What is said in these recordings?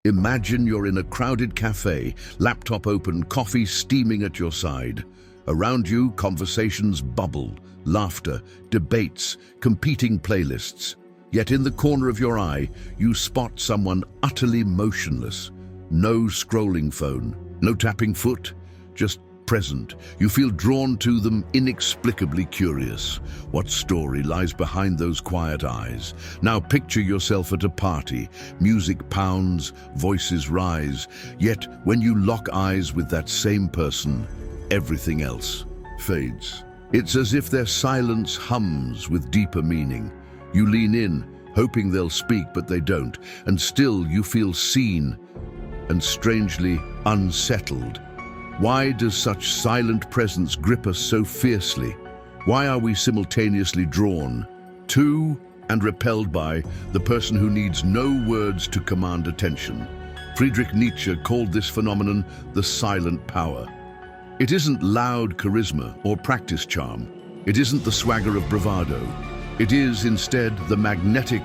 Imagine you're in a crowded cafe, laptop open, coffee steaming at your side. Around you, conversations bubble, laughter, debates, competing playlists. Yet in the corner of your eye, you spot someone utterly motionless. No scrolling phone, no tapping foot, just present. You feel drawn to them, inexplicably curious. What story lies behind those quiet eyes? Now picture yourself at a party. Music pounds, voices rise. Yet when you lock eyes with that same person, everything else fades. It's as if their silence hums with deeper meaning. You lean in, hoping they'll speak, but they don't. And still you feel seen and strangely unsettled. Why does such silent presence grip us so fiercely? Why are we simultaneously drawn to and repelled by the person who needs no words to command attention? Friedrich Nietzsche called this phenomenon the silent power. It isn't loud charisma or practice charm. It isn't the swagger of bravado. It is instead the magnetic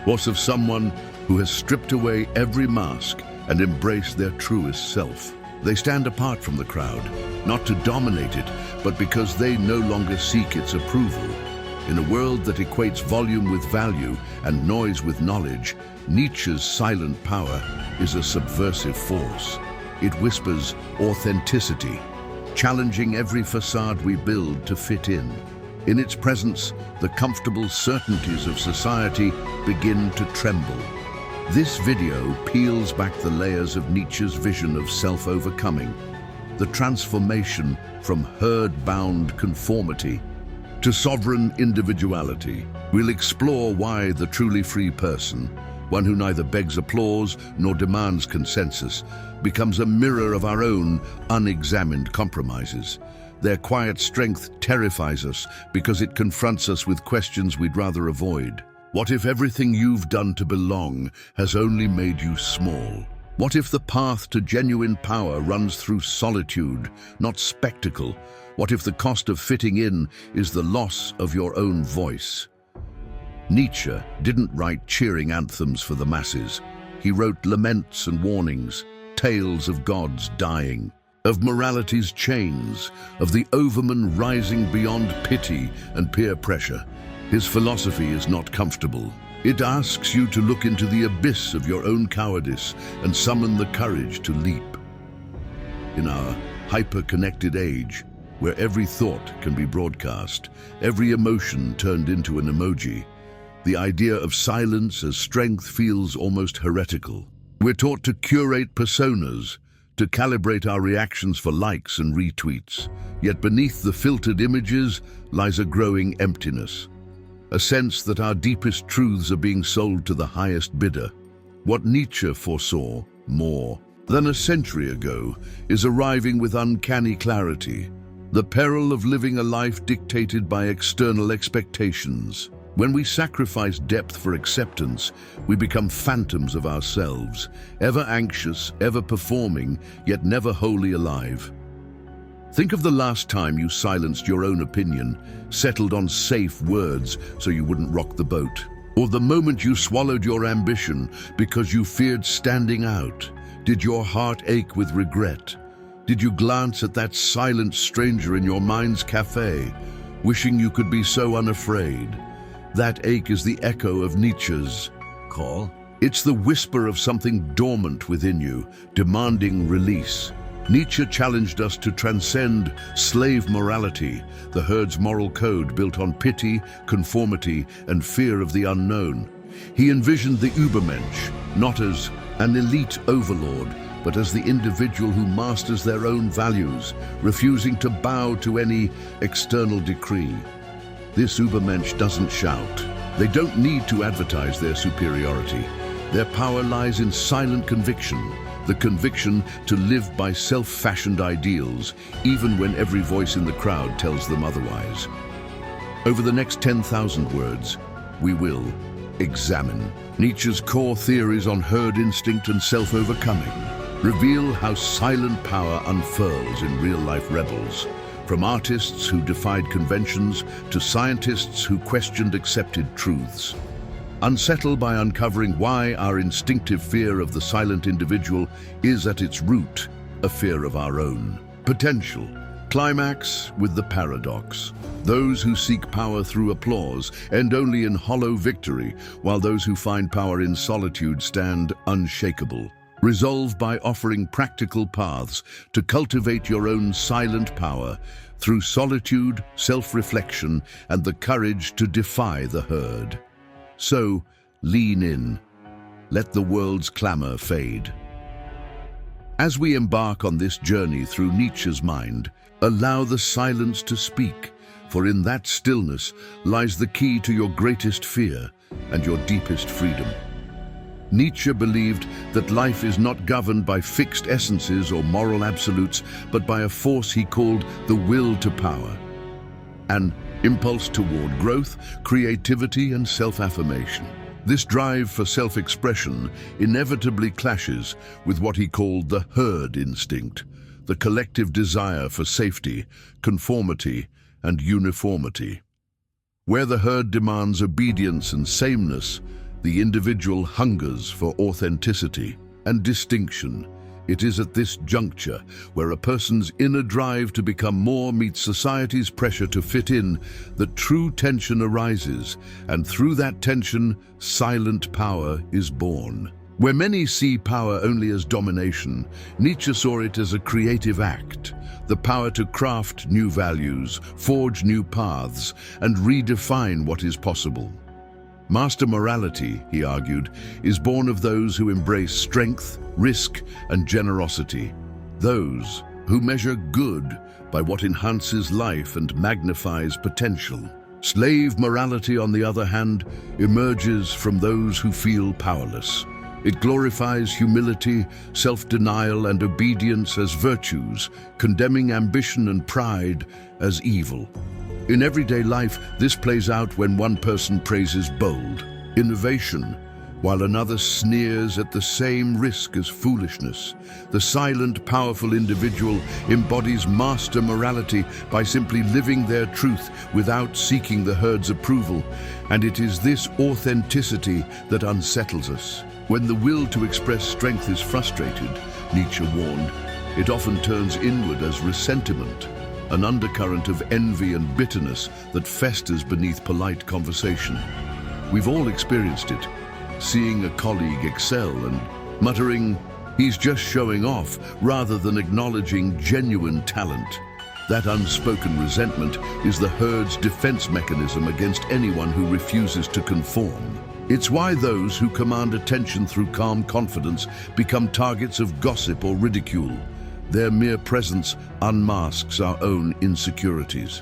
force of someone who has stripped away every mask and embraced their truest self. They stand apart from the crowd, not to dominate it, but because they no longer seek its approval. In a world that equates volume with value and noise with knowledge, Nietzsche's silent power is a subversive force. It whispers authenticity, challenging every facade we build to fit in. In its presence, the comfortable certainties of society begin to tremble. This video peels back the layers of Nietzsche's vision of self-overcoming, the transformation from herd-bound conformity to sovereign individuality. We'll explore why the truly free person, one who neither begs applause nor demands consensus, becomes a mirror of our own unexamined compromises. Their quiet strength terrifies us because it confronts us with questions we'd rather avoid. What if everything you've done to belong has only made you small? What if the path to genuine power runs through solitude, not spectacle? What if the cost of fitting in is the loss of your own voice? Nietzsche didn't write cheering anthems for the masses. He wrote laments and warnings, tales of gods dying, of morality's chains, of the overman rising beyond pity and peer pressure. His philosophy is not comfortable. It asks you to look into the abyss of your own cowardice and summon the courage to leap. In our hyper-connected age, where every thought can be broadcast, every emotion turned into an emoji, the idea of silence as strength feels almost heretical. We're taught to curate personas, to calibrate our reactions for likes and retweets. Yet beneath the filtered images lies a growing emptiness. A sense that our deepest truths are being sold to the highest bidder. What Nietzsche foresaw, more than a century ago, is arriving with uncanny clarity. The peril of living a life dictated by external expectations. When we sacrifice depth for acceptance, we become phantoms of ourselves, ever anxious, ever performing, yet never wholly alive. Think of the last time you silenced your own opinion, settled on safe words so you wouldn't rock the boat. Or the moment you swallowed your ambition because you feared standing out. Did your heart ache with regret? Did you glance at that silent stranger in your mind's cafe, wishing you could be so unafraid? That ache is the echo of Nietzsche's call. It's the whisper of something dormant within you, demanding release. Nietzsche challenged us to transcend slave morality, the herd's moral code built on pity, conformity, and fear of the unknown. He envisioned the Übermensch not as an elite overlord, but as the individual who masters their own values, refusing to bow to any external decree. This Übermensch doesn't shout. They don't need to advertise their superiority. Their power lies in silent conviction, the conviction to live by self-fashioned ideals, even when every voice in the crowd tells them otherwise. Over the next 10,000 words, we will examine Nietzsche's core theories on herd instinct and self-overcoming, reveal how silent power unfurls in real-life rebels, from artists who defied conventions to scientists who questioned accepted truths. Unsettle by uncovering why our instinctive fear of the silent individual is at its root a fear of our own potential. Climax with the paradox. Those who seek power through applause end only in hollow victory, while those who find power in solitude stand unshakable. Resolve by offering practical paths to cultivate your own silent power through solitude, self-reflection, and the courage to defy the herd. So, lean in. Let the world's clamor fade. As we embark on this journey through Nietzsche's mind, allow the silence to speak, for in that stillness lies the key to your greatest fear and your deepest freedom. Nietzsche believed that life is not governed by fixed essences or moral absolutes, but by a force he called the will to power, an impulse toward growth, creativity, and self-affirmation. This drive for self-expression inevitably clashes with what he called the herd instinct, the collective desire for safety, conformity, and uniformity. Where the herd demands obedience and sameness, the individual hungers for authenticity and distinction. It is at this juncture where a person's inner drive to become more meets society's pressure to fit in that true tension arises, and through that tension, silent power is born. Where many see power only as domination, Nietzsche saw it as a creative act, the power to craft new values, forge new paths, and redefine what is possible. Master morality, he argued, is born of those who embrace strength, risk, and generosity. Those who measure good by what enhances life and magnifies potential. Slave morality, on the other hand, emerges from those who feel powerless. It glorifies humility, self-denial, and obedience as virtues, condemning ambition and pride as evil. In everyday life, this plays out when one person praises bold innovation, while another sneers at the same risk as foolishness. The silent, powerful individual embodies master morality by simply living their truth without seeking the herd's approval, and it is this authenticity that unsettles us. When the will to express strength is frustrated, Nietzsche warned, it often turns inward as resentment, an undercurrent of envy and bitterness that festers beneath polite conversation. We've all experienced it, seeing a colleague excel and muttering, "He's just showing off," rather than acknowledging genuine talent. That unspoken resentment is the herd's defense mechanism against anyone who refuses to conform. It's why those who command attention through calm confidence become targets of gossip or ridicule. Their mere presence unmasks our own insecurities.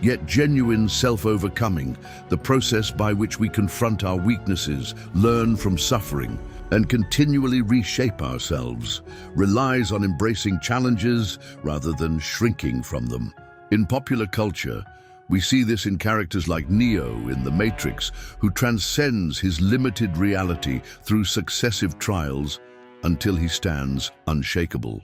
Yet genuine self-overcoming, the process by which we confront our weaknesses, learn from suffering, and continually reshape ourselves, relies on embracing challenges rather than shrinking from them. In popular culture, we see this in characters like Neo in The Matrix, who transcends his limited reality through successive trials until he stands unshakable.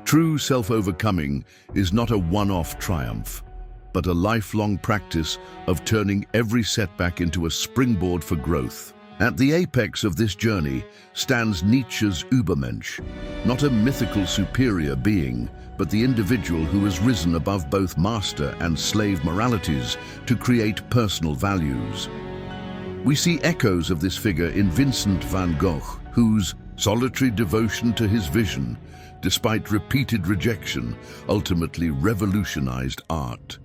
True self-overcoming is not a one-off triumph, but a lifelong practice of turning every setback into a springboard for growth. At the apex of this journey stands Nietzsche's Übermensch, not a mythical superior being, but the individual who has risen above both master and slave moralities to create personal values. We see echoes of this figure in Vincent van Gogh, whose solitary devotion to his vision, despite repeated rejection, ultimately revolutionized art.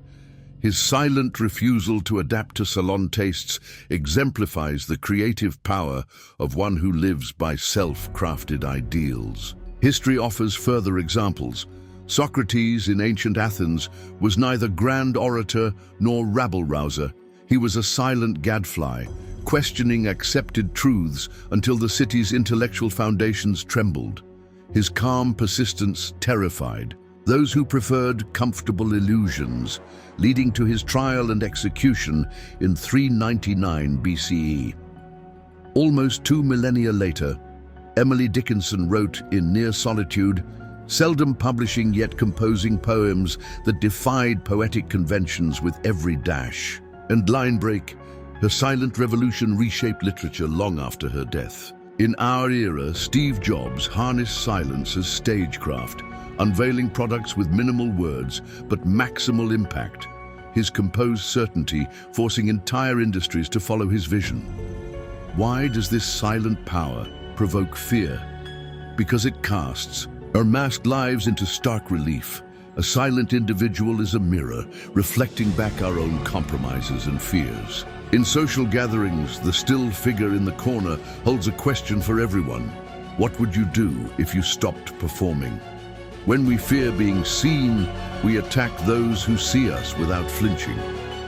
His silent refusal to adapt to salon tastes exemplifies the creative power of one who lives by self-crafted ideals. History offers further examples. Socrates in ancient Athens was neither grand orator nor rabble-rouser. He was a silent gadfly, questioning accepted truths until the city's intellectual foundations trembled. His calm persistence terrified those who preferred comfortable illusions, leading to his trial and execution in 399 BCE. Almost 2 millennia later, Emily Dickinson wrote in Near Solitude, seldom publishing yet composing poems that defied poetic conventions with every dash and line break, Her silent revolution reshaped literature long after her death. In our era, Steve Jobs harnessed silence as stagecraft, unveiling products with minimal words but maximal impact. His composed certainty forcing entire industries to follow his vision. Why does this silent power provoke fear? Because it casts our masked lives into stark relief. A silent individual is a mirror, reflecting back our own compromises and fears. In social gatherings, the still figure in the corner holds a question for everyone. What would you do if you stopped performing? When we fear being seen, we attack those who see us without flinching.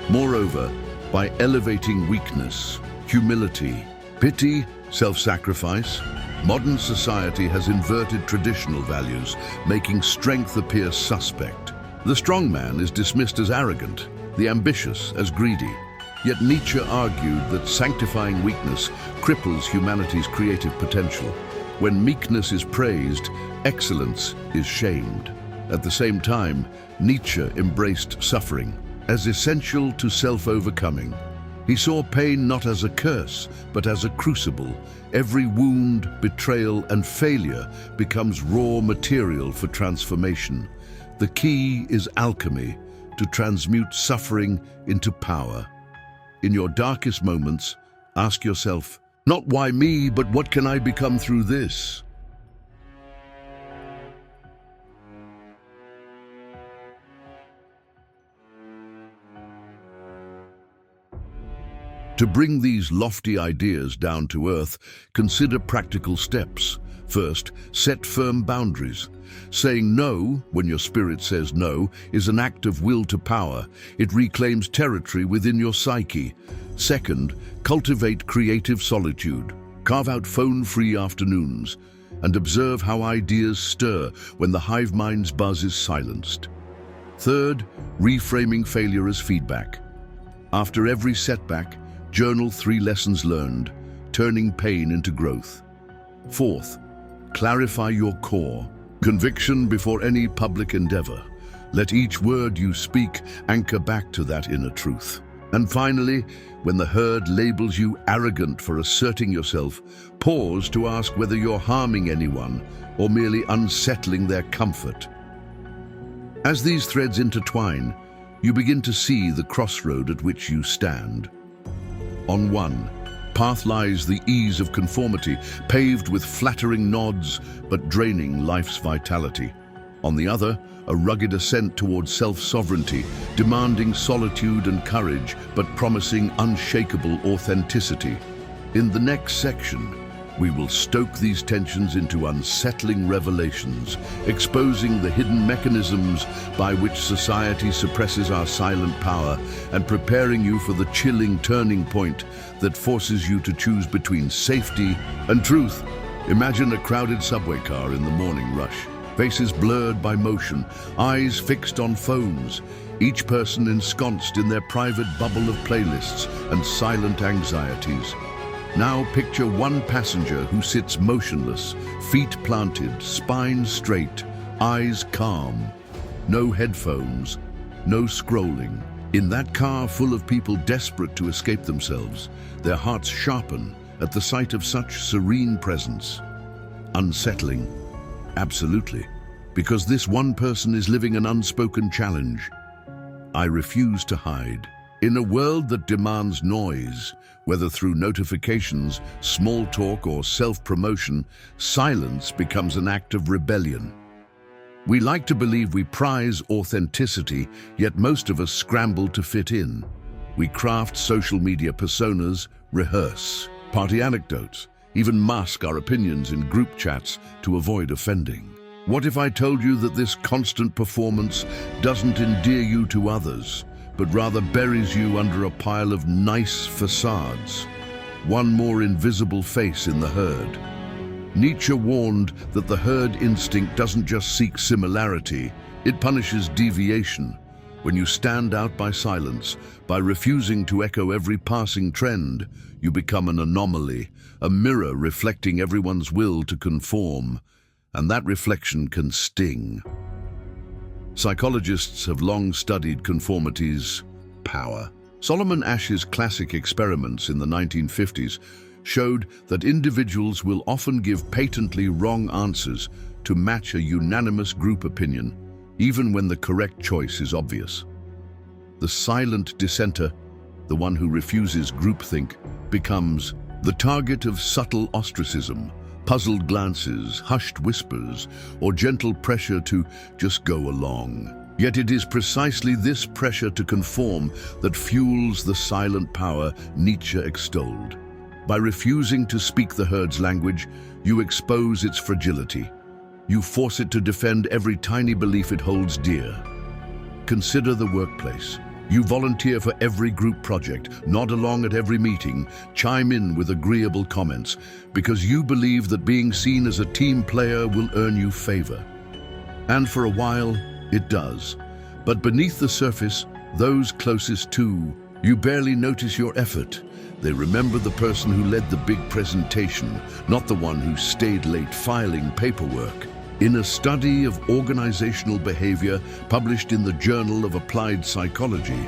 Moreover, by elevating weakness, humility, pity, self-sacrifice, modern society has inverted traditional values, making strength appear suspect. The strong man is dismissed as arrogant, the ambitious as greedy. Yet Nietzsche argued that sanctifying weakness cripples humanity's creative potential. When meekness is praised, excellence is shamed. At the same time, Nietzsche embraced suffering as essential to self-overcoming. He saw pain not as a curse, but as a crucible. Every wound, betrayal, and failure becomes raw material for transformation. The key is alchemy, to transmute suffering into power. In your darkest moments, ask yourself, not why me, but what can I become through this? To bring these lofty ideas down to earth, consider practical steps. First, set firm boundaries. Saying no, when your spirit says no, is an act of will to power. It reclaims territory within your psyche. Second, cultivate creative solitude. Carve out phone-free afternoons and observe how ideas stir when the hive mind's buzz is silenced. Third, reframing failure as feedback. After every setback, journal 3 lessons learned, turning pain into growth. Fourth, clarify your core. Conviction before any public endeavor. Let each word you speak anchor back to that inner truth. And finally, when the herd labels you arrogant for asserting yourself, pause to ask whether you're harming anyone or merely unsettling their comfort. As these threads intertwine, you begin to see the crossroad at which you stand. On one path lies the ease of conformity, paved with flattering nods but draining life's vitality. On the other, a rugged ascent towards self-sovereignty, demanding solitude and courage but promising unshakable authenticity. In the next section, we will stoke these tensions into unsettling revelations, exposing the hidden mechanisms by which society suppresses our silent power and preparing you for the chilling turning point that forces you to choose between safety and truth. Imagine a crowded subway car in the morning rush, faces blurred by motion, eyes fixed on phones, each person ensconced in their private bubble of playlists and silent anxieties. Now picture one passenger who sits motionless, feet planted, spine straight, eyes calm. No headphones, no scrolling. In that car full of people desperate to escape themselves, their hearts sharpen at the sight of such serene presence. Unsettling, absolutely, because this one person is living an unspoken challenge. I refuse to hide. In a world that demands noise, whether through notifications, small talk, or self-promotion, silence becomes an act of rebellion. We like to believe we prize authenticity, yet most of us scramble to fit in. We craft social media personas, rehearse party anecdotes, even mask our opinions in group chats to avoid offending. What if I told you that this constant performance doesn't endear you to others, but rather buries you under a pile of nice facades, one more invisible face in the herd? Nietzsche warned that the herd instinct doesn't just seek similarity, it punishes deviation. When you stand out by silence, by refusing to echo every passing trend, you become an anomaly, a mirror reflecting everyone's will to conform, and that reflection can sting. Psychologists have long studied conformity's power. Solomon Asch's classic experiments in the 1950s showed that individuals will often give patently wrong answers to match a unanimous group opinion, even when the correct choice is obvious. The silent dissenter, the one who refuses groupthink, becomes the target of subtle ostracism, puzzled glances, hushed whispers, or gentle pressure to just go along. Yet it is precisely this pressure to conform that fuels the silent power Nietzsche extolled. By refusing to speak the herd's language, you expose its fragility. You force it to defend every tiny belief it holds dear. Consider the workplace. You volunteer for every group project, nod along at every meeting, chime in with agreeable comments, because you believe that being seen as a team player will earn you favor. And for a while, it does. But beneath the surface, those closest to you barely notice your effort. They remember the person who led the big presentation, not the one who stayed late filing paperwork. In a study of organizational behavior published in the Journal of Applied Psychology,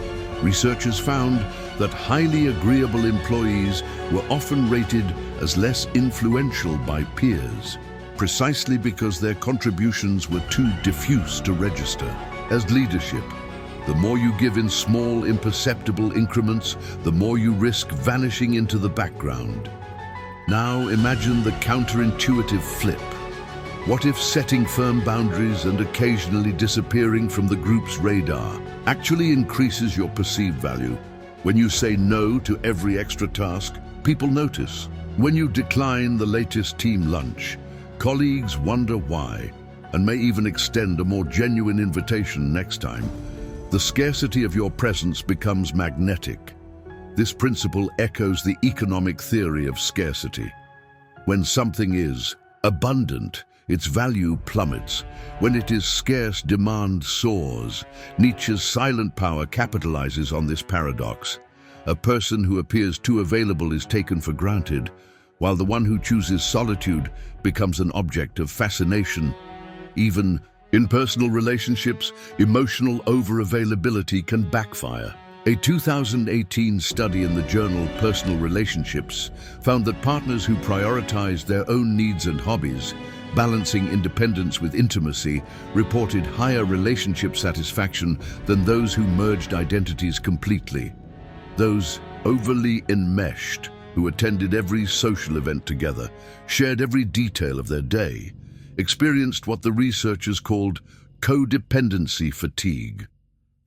researchers found that highly agreeable employees were often rated as less influential by peers, precisely because their contributions were too diffuse to register. As leadership, the more you give in small, imperceptible increments, the more you risk vanishing into the background. Now imagine the counterintuitive flip. What if setting firm boundaries and occasionally disappearing from the group's radar actually increases your perceived value? When you say no to every extra task, people notice. When you decline the latest team lunch, colleagues wonder why and may even extend a more genuine invitation next time. The scarcity of your presence becomes magnetic. This principle echoes the economic theory of scarcity. When something is abundant, its value plummets. When it is scarce, demand soars. Nietzsche's silent power capitalizes on this paradox. A person who appears too available is taken for granted, while the one who chooses solitude becomes an object of fascination. Even in personal relationships, emotional over-availability can backfire. A 2018 study in the journal Personal Relationships found that partners who prioritized their own needs and hobbies, balancing independence with intimacy, reported higher relationship satisfaction than those who merged identities completely. Those overly enmeshed, who attended every social event together, shared every detail of their day, experienced what the researchers called codependency fatigue.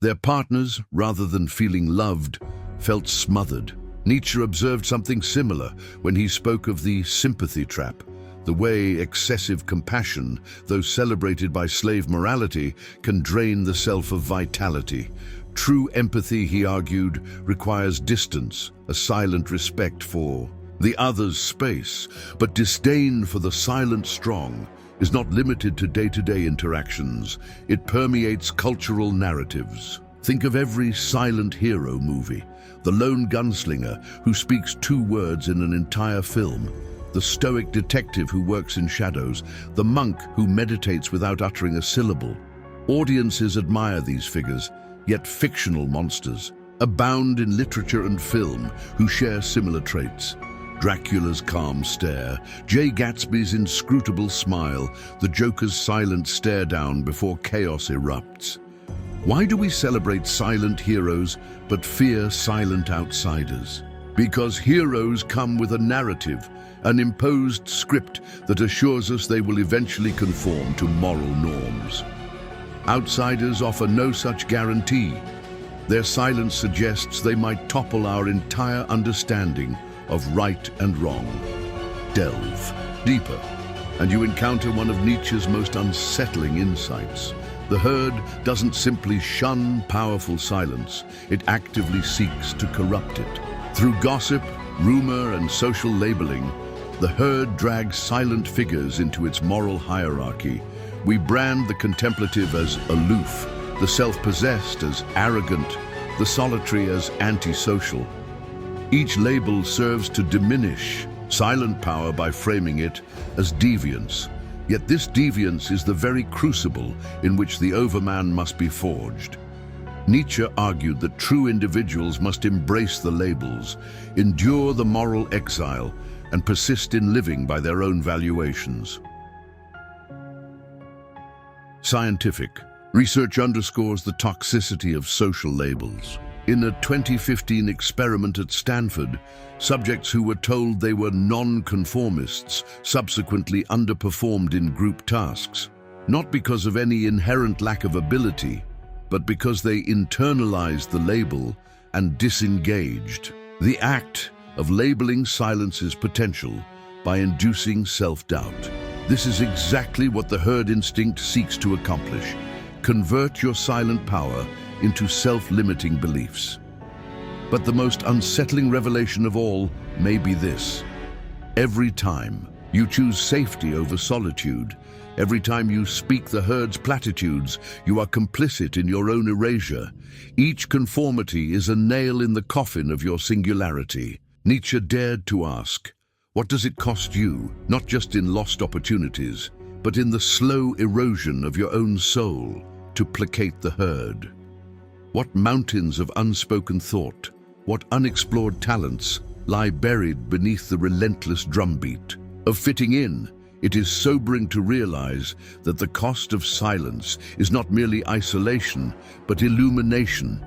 Their partners, rather than feeling loved, felt smothered. Nietzsche observed something similar when he spoke of the sympathy trap, the way excessive compassion, though celebrated by slave morality, can drain the self of vitality. True empathy, he argued, requires distance, a silent respect for the other's space, but disdain for the silent strong is not limited to day-to-day interactions. It permeates cultural narratives. Think of every silent hero movie, the lone gunslinger who speaks 2 words in an entire film, the stoic detective who works in shadows, the monk who meditates without uttering a syllable. Audiences admire these figures, yet fictional monsters abound in literature and film who share similar traits. Dracula's calm stare, Jay Gatsby's inscrutable smile, the Joker's silent stare down before chaos erupts. Why do we celebrate silent heroes but fear silent outsiders? Because heroes come with a narrative, an imposed script that assures us they will eventually conform to moral norms. Outsiders offer no such guarantee. Their silence suggests they might topple our entire understanding of right and wrong. Delve deeper, and you encounter one of Nietzsche's most unsettling insights. The herd doesn't simply shun powerful silence, it actively seeks to corrupt it. Through gossip, rumor, and social labeling, the herd drags silent figures into its moral hierarchy. We brand the contemplative as aloof, the self-possessed as arrogant, the solitary as antisocial. Each label serves to diminish silent power by framing it as deviance. Yet this deviance is the very crucible in which the overman must be forged. Nietzsche argued that true individuals must embrace the labels, endure the moral exile, and persist in living by their own valuations. Scientific research underscores the toxicity of social labels. In a 2015 experiment at Stanford, subjects who were told they were non-conformists subsequently underperformed in group tasks, not because of any inherent lack of ability, but because they internalized the label and disengaged. The act of labeling silences potential by inducing self-doubt. This is exactly what the herd instinct seeks to accomplish. Convert your silent power into self-limiting beliefs. But the most unsettling revelation of all may be this. Every time you choose safety over solitude, every time you speak the herd's platitudes, you are complicit in your own erasure. Each conformity is a nail in the coffin of your singularity. Nietzsche dared to ask, what does it cost you, not just in lost opportunities, but in the slow erosion of your own soul, to placate the herd? What mountains of unspoken thought, what unexplored talents lie buried beneath the relentless drumbeat of fitting in? It is sobering to realize that the cost of silence is not merely isolation, but illumination.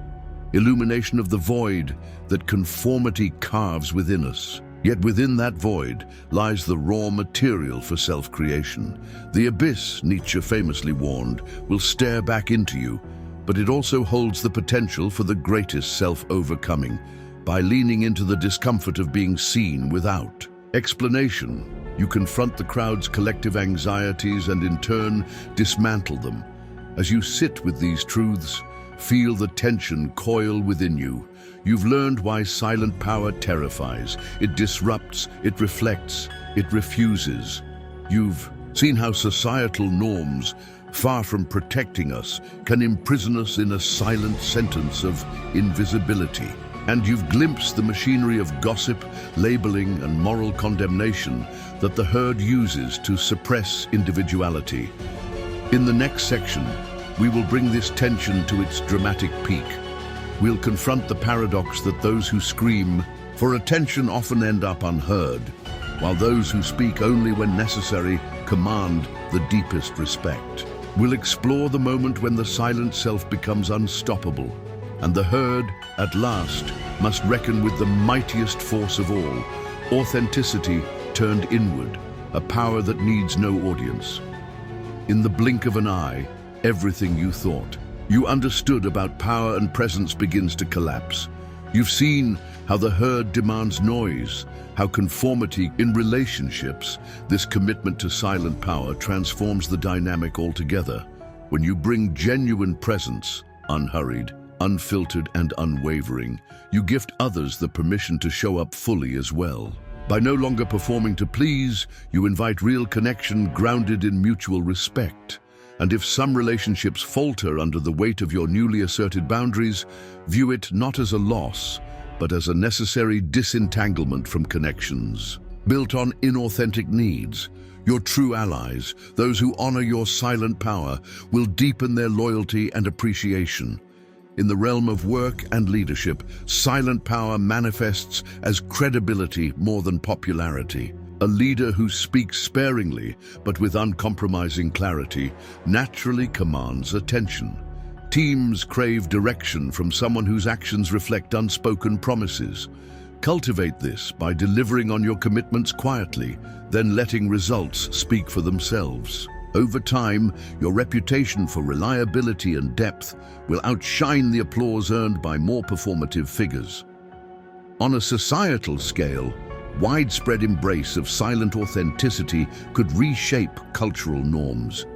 Illumination of the void that conformity carves within us. Yet within that void lies the raw material for self-creation. The abyss, Nietzsche famously warned, will stare back into you, but it also holds the potential for the greatest self-overcoming by leaning into the discomfort of being seen without explanation. You confront the crowd's collective anxieties and in turn dismantle them. As you sit with these truths, feel the tension coil within you. You've learned why silent power terrifies. It disrupts, it reflects, it refuses. You've seen how societal norms, far from protecting us, can imprison us in a silent sentence of invisibility. And you've glimpsed the machinery of gossip, labeling, and moral condemnation that the herd uses to suppress individuality. In the next section, we will bring this tension to its dramatic peak. We'll confront the paradox that those who scream for attention often end up unheard, while those who speak only when necessary command the deepest respect. We'll explore the moment when the silent self becomes unstoppable, and the herd, at last, must reckon with the mightiest force of all, authenticity turned inward, a power that needs no audience. In the blink of an eye, everything you thought, you understood about power and presence begins to collapse. You've seen how the herd demands noise, how conformity in relationships, this commitment to silent power transforms the dynamic altogether. When you bring genuine presence, unhurried, unfiltered and unwavering, you gift others the permission to show up fully as well. By no longer performing to please, you invite real connection grounded in mutual respect. And if some relationships falter under the weight of your newly asserted boundaries, view it not as a loss, but as a necessary disentanglement from connections built on inauthentic needs. Your true allies, those who honor your silent power, will deepen their loyalty and appreciation. In the realm of work and leadership, silent power manifests as credibility more than popularity. A leader who speaks sparingly, but with uncompromising clarity, naturally commands attention. Teams crave direction from someone whose actions reflect unspoken promises. Cultivate this by delivering on your commitments quietly, then letting results speak for themselves. Over time, your reputation for reliability and depth will outshine the applause earned by more performative figures. On a societal scale, widespread embrace of silent authenticity could reshape cultural norms.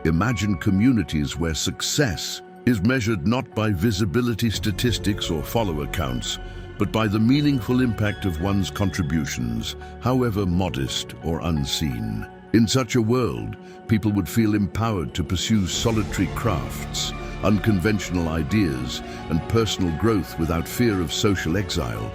Imagine communities where success is measured not by visibility statistics or follower counts, but by the meaningful impact of one's contributions, however modest or unseen. In such a world, people would feel empowered to pursue solitary crafts, unconventional ideas, and personal growth without fear of social exile.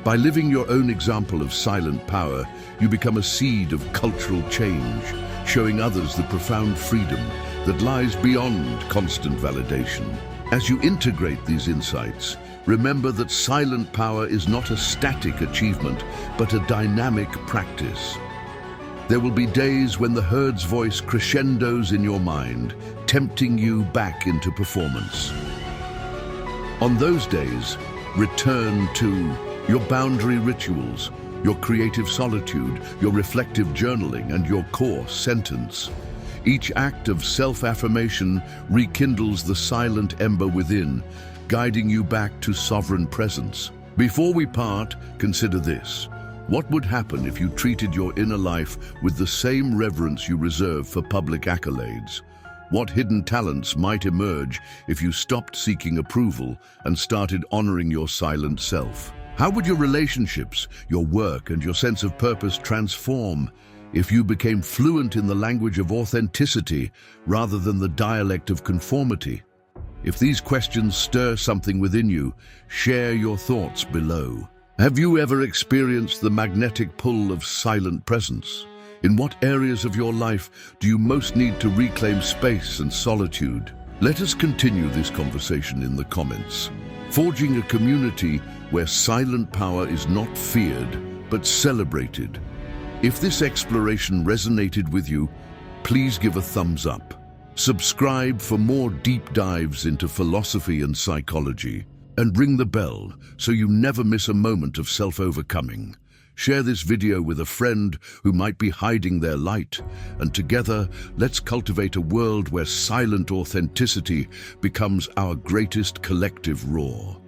By living your own example of silent power, you become a seed of cultural change, showing others the profound freedom that lies beyond constant validation. As you integrate these insights, remember that silent power is not a static achievement, but a dynamic practice. There will be days when the herd's voice crescendos in your mind, tempting you back into performance. On those days, return to your boundary rituals, your creative solitude, your reflective journaling, and your core sentence. Each act of self-affirmation rekindles the silent ember within, guiding you back to sovereign presence. Before we part, consider this. What would happen if you treated your inner life with the same reverence you reserve for public accolades? What hidden talents might emerge if you stopped seeking approval and started honoring your silent self? How would your relationships, your work, and your sense of purpose transform if you became fluent in the language of authenticity rather than the dialect of conformity? If these questions stir something within you, share your thoughts below. Have you ever experienced the magnetic pull of silent presence? In what areas of your life do you most need to reclaim space and solitude? Let us continue this conversation in the comments, forging a community where silent power is not feared, but celebrated. If this exploration resonated with you, please give a thumbs up. Subscribe for more deep dives into philosophy and psychology, and ring the bell so you never miss a moment of self-overcoming. Share this video with a friend who might be hiding their light, and together, let's cultivate a world where silent authenticity becomes our greatest collective roar.